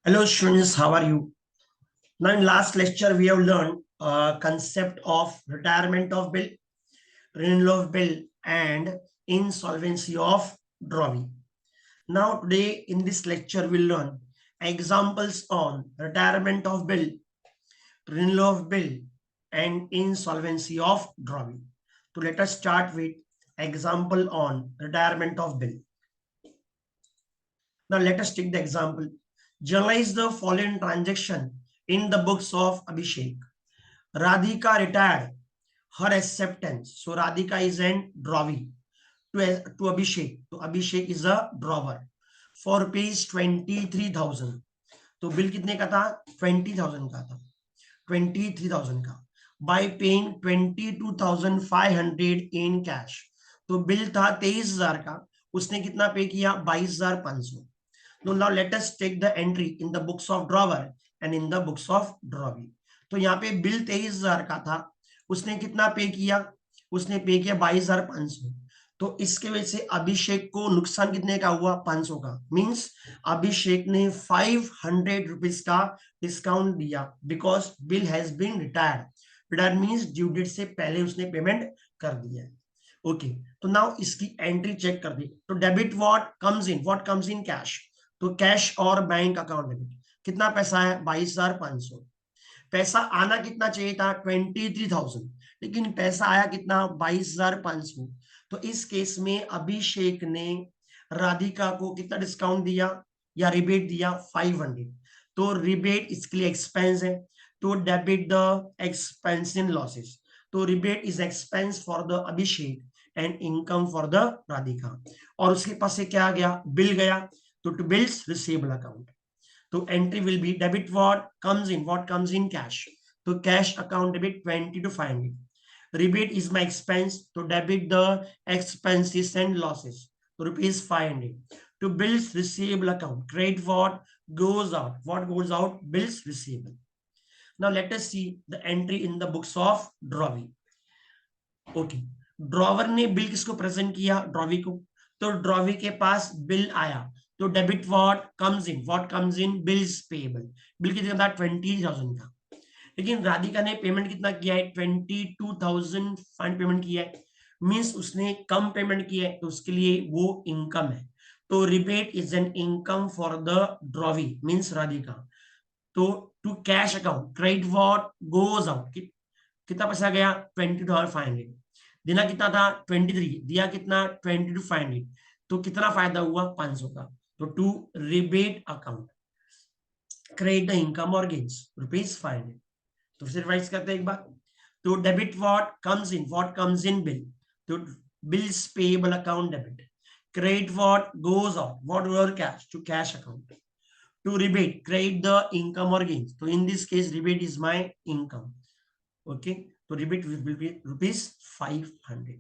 Hello students, how are you? Now in last lecture we have learned concept of retirement of bill, renewal of bill and insolvency of drawee. Now today in this lecture we'll learn examples on retirement of bill, renewal of bill and insolvency of drawee. So let us start with example on retirement of bill. Now let us take the example. Journalize the following transaction in the books of Abhishek. Radhika retired her acceptance. So Radhika is an drawee to Abhishek. So Abhishek is a drawer for rupees 23,000. तो bill कितने का था? 20,000 का था, 23,000 का, bye paying 22,500 in cash. तो bill था 23,000 का, उसने कितना पे किया? 22,500. Now let us take the entry in the books of drawer and in the books of drawee. तो यहाँ पे बिल 23,000 का था, उसने कितना पे किया? उसने पे किया 22,500. तो इसके वजह से अभिषेक को नुकसान कितने का हुआ? 500 का. मींस अभिषेक ने 500 रुपीज का डिस्काउंट दिया because bill has been retired. Retired means due date से पहले उसने पेमेंट कर दिया है. ओके, तो नाउ इसकी एंट्री चेक कर दी. तो debit what comes in cash. तो कैश और बैंक अकाउंट डेबिट. कितना पैसा है? 22,500. पैसा आना कितना चाहिए था? 23,000. लेकिन पैसा आया कितना? 22,500. तो इस केस में अभिषेक ने राधिका को कितना डिस्काउंट दिया या रिबेट दिया? 500. तो रिबेट इसके लिए एक्सपेंस है. तो debit the expense in losses. तो rebate is expense for the Abhishek and income for the Radhika. और उसके पास से क्या आ गया? बिल गया. तो टू बिल्स रिसीवेबल अकाउंट. तो entry will be debit what comes in cash. तो cash account debit 20 to 500. rebate is my expense, to debit the expenses and losses, to rupees 500. To bills receivable account, credit what goes out? Bills receivable. Now let us see the entry in the books of drawee. Okay, drawer ने bill किसको present किया? Drawee को. तो drawee के पास bill आया. तो debit what comes in bills payable. Bill कितना था? 20,000 का. लेकिन राधिका ने पेमेंट कितना किया है? 22,000 फंड पेमेंट किया है. मींस उसने कम पेमेंट किया है, तो उसके लिए वो इनकम है. तो rebate is an income for the drawee means Radhika. तो to cash account, credit what goes out. कितना पैसा गया? 20,500. देना कितना था? 23. दिया कितना? 22,500. तो कितना फायदा हुआ? 500 का. तो to rebate account, credit the income और गेन्स रुपीज 500. तो फिर रिवाइज करते हैं एक बार. तो debit what comes in bill. तो bills payable account debit. Credit what goes out, what goes cash, to cash account. To rebate, credit the income or gains. So in this case, rebate is my income. Okay, so rebate will be rupees 500.